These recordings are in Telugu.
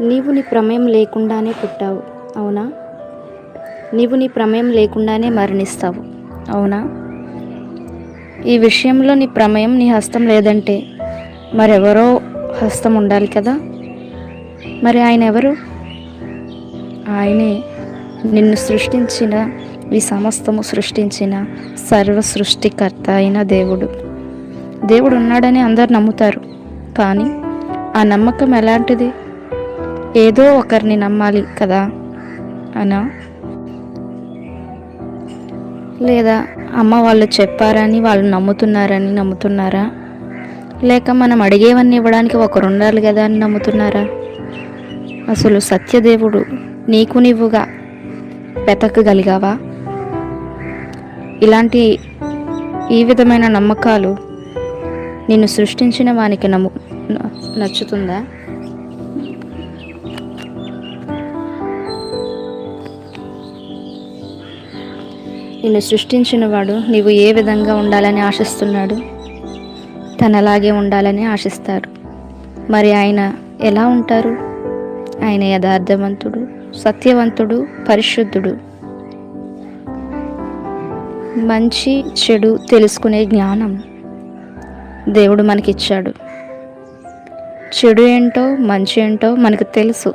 నీవు నీ ప్రమేయం లేకుండానే పుట్టావు, అవునా? నీవు నీ ప్రమేయం లేకుండానే మరణిస్తావు, అవునా? ఈ విషయంలో నీ ప్రమేయం, నీ హస్తం లేదంటే మరెవరో హస్తం ఉండాలి కదా. మరి ఆయన ఎవరు? ఆయనే నిన్ను సృష్టించిన, ఈ సమస్తము సృష్టించిన సర్వ సృష్టికర్త అయిన దేవుడు. దేవుడు ఉన్నాడని అందరు నమ్ముతారు, కానీ ఆ నమ్మకం ఎలాంటిది? ఏదో ఒకరిని నమ్మాలి కదా అనా? లేదా అమ్మ వాళ్ళు చెప్పారని వాళ్ళు నమ్ముతున్నారా? లేక మనం అడిగేవన్నీ ఇవ్వడానికి ఒకరు ఉండాలి కదా అని నమ్ముతున్నారా? అసలు సత్యదేవుడు నీకు నీవుగా వెతకగలిగావా? ఈ విధమైన నమ్మకాలు నిన్ను సృష్టించిన వానికి నచ్చుతుందా? నిన్ను సృష్టించిన వాడు నీవు ఏ విధంగా ఉండాలని ఆశిస్తున్నాడు? తనలాగే ఉండాలని ఆశిస్తారు. మరి ఆయన ఎలా ఉంటారు? ఆయన యథార్థవంతుడు, సత్యవంతుడు, పరిశుద్ధుడు. మంచి చెడు తెలుసుకునే జ్ఞానం దేవుడు మనకిచ్చాడు. చెడు ఏంటో మంచి ఏంటో మనకు తెలుసు.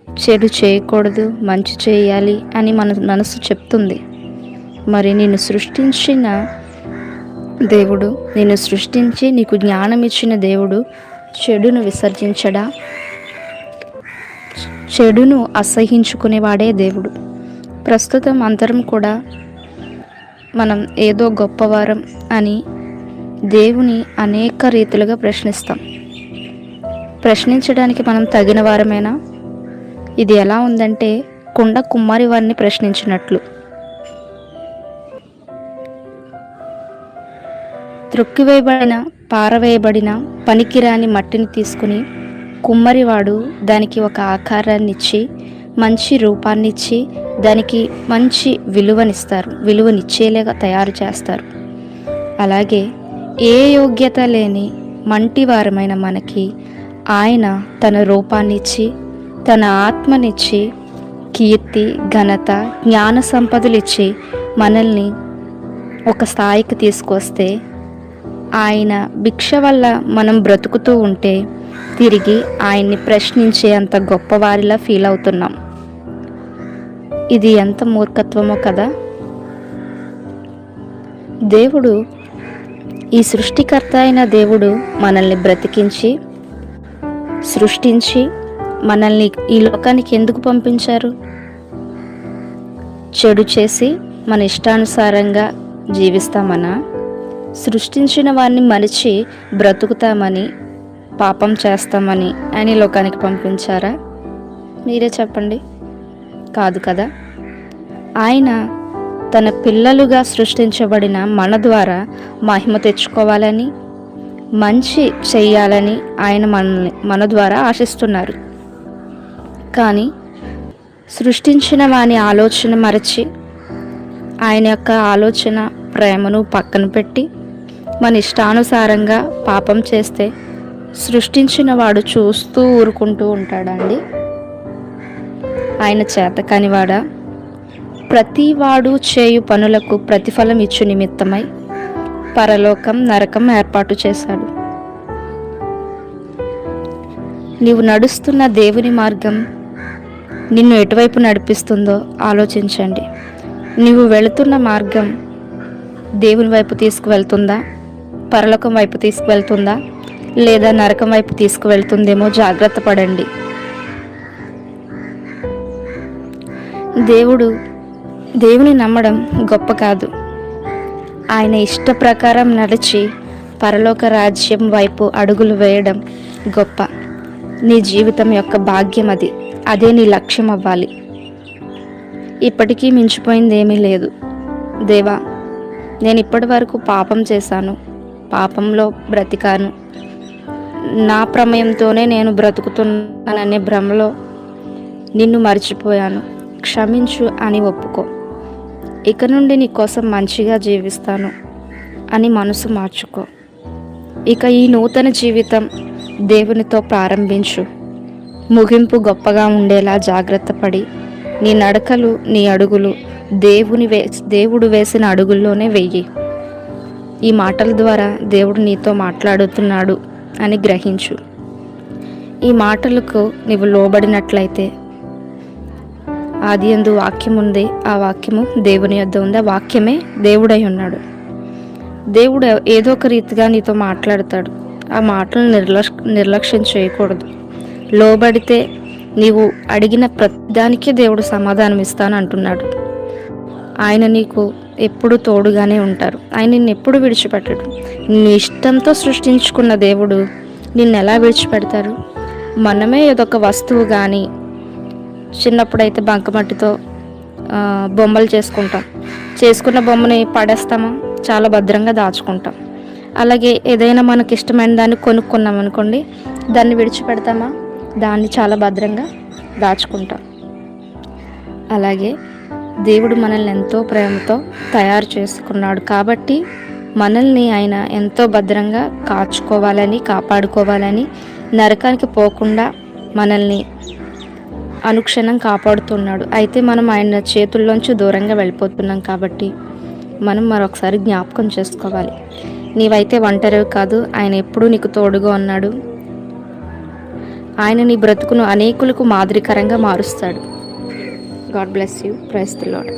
చెడు చేయకూడదు, మంచి చేయాలి అని మన మనసు చెప్తుంది. మరి నిన్ను సృష్టించిన దేవుడు, నిన్ను సృష్టించి నీకు జ్ఞానం ఇచ్చిన దేవుడు చెడును విసర్జించడా? చెడును అసహించుకునేవాడే దేవుడు. ప్రస్తుతం అందరం కూడా మనం ఏదో గొప్పవారం అని దేవుని అనేక రీతిలుగా ప్రశ్నిస్తాం. ప్రశ్నించడానికి మనం తగిన వారమేనా? ఇది ఎలా ఉందంటే కుండ కుమ్మరి వారిని ప్రశ్నించినట్లు. త్రొక్కివేయబడిన, పారవేయబడిన, పనికిరాని మట్టిని తీసుకుని కుమ్మరివాడు దానికి ఒక ఆకారాన్ని ఇచ్చి, మంచి రూపాన్ని ఇచ్చి, దానికి మంచి విలువనిచ్చేలాగా తయారు చేస్తారు. అలాగే ఏ యోగ్యత లేని మంటివారమైన మనకి ఆయన తన రూపాన్నిచ్చి, తన ఆత్మనిచ్చి, కీర్తి, ఘనత, జ్ఞాన సంపదలిచ్చి మనల్ని ఒక స్థాయికి తీసుకొస్తే, ఆయన భిక్ష వల్ల మనం బ్రతుకుతూ ఉంటే తిరిగి ఆయన్ని ప్రశ్నించే అంత గొప్పవారిలా ఫీల్ అవుతున్నాం. ఇది ఎంత మూర్ఖత్వమో కదా. దేవుడు, ఈ సృష్టికర్త అయిన దేవుడు మనల్ని బ్రతికించి, సృష్టించి మనల్ని ఈ లోకానికి ఎందుకు పంపించారు? చెడు చేసి మన ఇష్టానుసారంగా జీవిస్తామనా? సృష్టించిన వారిని మరిచి బ్రతుకుతామని, పాపం చేస్తామని ఆయన లోకానికి పంపించారా? మీరే చెప్పండి. కాదు కదా. ఆయన తన పిల్లలుగా సృష్టించబడిన మన ద్వారా మహిమ తెచ్చుకోవాలని, మంచి చెయ్యాలని ఆయన మన ద్వారా ఆశిస్తున్నారు. కానీ సృష్టించిన వాని ఆలోచన మరచి, ఆయన యొక్క ఆలోచన, ప్రేమను పక్కన పెట్టి మన ఇష్టానుసారంగా పాపం చేస్తే సృష్టించిన వాడు చూస్తూ ఊరుకుంటూ ఉంటాడండి? ఆయన చేత కానివాడా? ప్రతి వాడు చేయు పనులకు ప్రతిఫలం ఇచ్చు నిమిత్తమై పరలోకం, నరకం ఏర్పాటు చేశాడు. నీవు నడుస్తున్న దేవుని మార్గం నిన్ను ఎటువైపు నడిపిస్తుందో ఆలోచించండి. నీవు వెళుతున్న మార్గం దేవుని వైపు తీసుకువెళ్తుందా? పరలోకం వైపు తీసుకువెళ్తుందా? లేదా నరకం వైపు తీసుకువెళ్తుందేమో జాగ్రత్త పడండి. దేవుని నమ్మడం గొప్ప కాదు. ఆయన ఇష్ట ప్రకారం నడిచి పరలోక రాజ్యం వైపు అడుగులు వేయడం గొప్ప. నీ జీవితం యొక్క భాగ్యం అది. అదే నీ లక్ష్యం అవ్వాలి. ఇప్పటికీ మించిపోయింది ఏమీ లేదు. దేవా, నేను ఇప్పటి వరకు పాపం చేశాను, పాపంలో బ్రతికాను, నా ప్రమేయంతోనే నేను బ్రతుకుతున్నాననే భ్రమలో నిన్ను మర్చిపోయాను, క్షమించు అని ఒప్పుకో. ఇక నుండి నీ కోసం మంచిగా జీవిస్తాను అని మనసు మార్చుకో. ఇక ఈ నూతన జీవితం దేవునితో ప్రారంభించు. ముగింపు గొప్పగా ఉండేలా జాగ్రత్త పడి నీ నడకలు, నీ అడుగులు దేవుడు వేసిన అడుగుల్లోనే వెయ్యి. ఈ మాటల ద్వారా దేవుడు నీతో మాట్లాడుతున్నాడు అని గ్రహించు. ఈ మాటలకు నీవు లోబడినట్లయితే, ఆదియందు వాక్యం ఉంది, ఆ వాక్యము దేవుని యొద్ద ఉంది, ఆ వాక్యమే దేవుడై ఉన్నాడు. దేవుడు ఏదో ఒక రీతిగా నీతో మాట్లాడతాడు. ఆ మాటలను నిర్లక్ష్యం చేయకూడదు. లోబడితే నీవు అడిగిన ప్రతిదానికే దేవుడు సమాధానం ఇస్తాను అంటున్నాడు. ఆయన నీకు ఎప్పుడు తోడుగానే ఉంటారు. ఆయన నిన్ను ఎప్పుడు విడిచిపెట్టడు. నీ ఇష్టంతో సృష్టించుకున్న దేవుడు నిన్ను ఎలా విడిచిపెడతారు? మనమే ఏదొక వస్తువు కానీ, చిన్నప్పుడైతే బంకమట్టితో బొమ్మలు చేసుకున్న బొమ్మని పడేస్తామా? చాలా భద్రంగా దాచుకుంటాం. అలాగే ఏదైనా మనకి ఇష్టమైన దాన్ని కొనుక్కున్నాం అనుకోండి, దాన్ని విడిచిపెడతామా? దాన్ని చాలా భద్రంగా దాచుకుంటాం. అలాగే దేవుడు మనల్ని ఎంతో ప్రేమతో తయారు చేసుకున్నాడు కాబట్టి మనల్ని ఆయన ఎంతో భద్రంగా కాపాడుకోవాలని, నరకానికి పోకుండా మనల్ని అనుక్షణం కాపాడుతున్నాడు. అయితే మనం ఆయన చేతుల్లోంచి దూరంగా వెళ్ళిపోతున్నాం కాబట్టి మనం మరొకసారి జ్ఞాపకం చేసుకోవాలి. నీవైతే ఒంటరివి కాదు, ఆయన ఎప్పుడూ నీకు తోడుగా ఉన్నాడు. ఆయన నీ బ్రతుకును అనేకులకు మాదిరికరంగా మారుస్తాడు. God bless you. Praise the lord.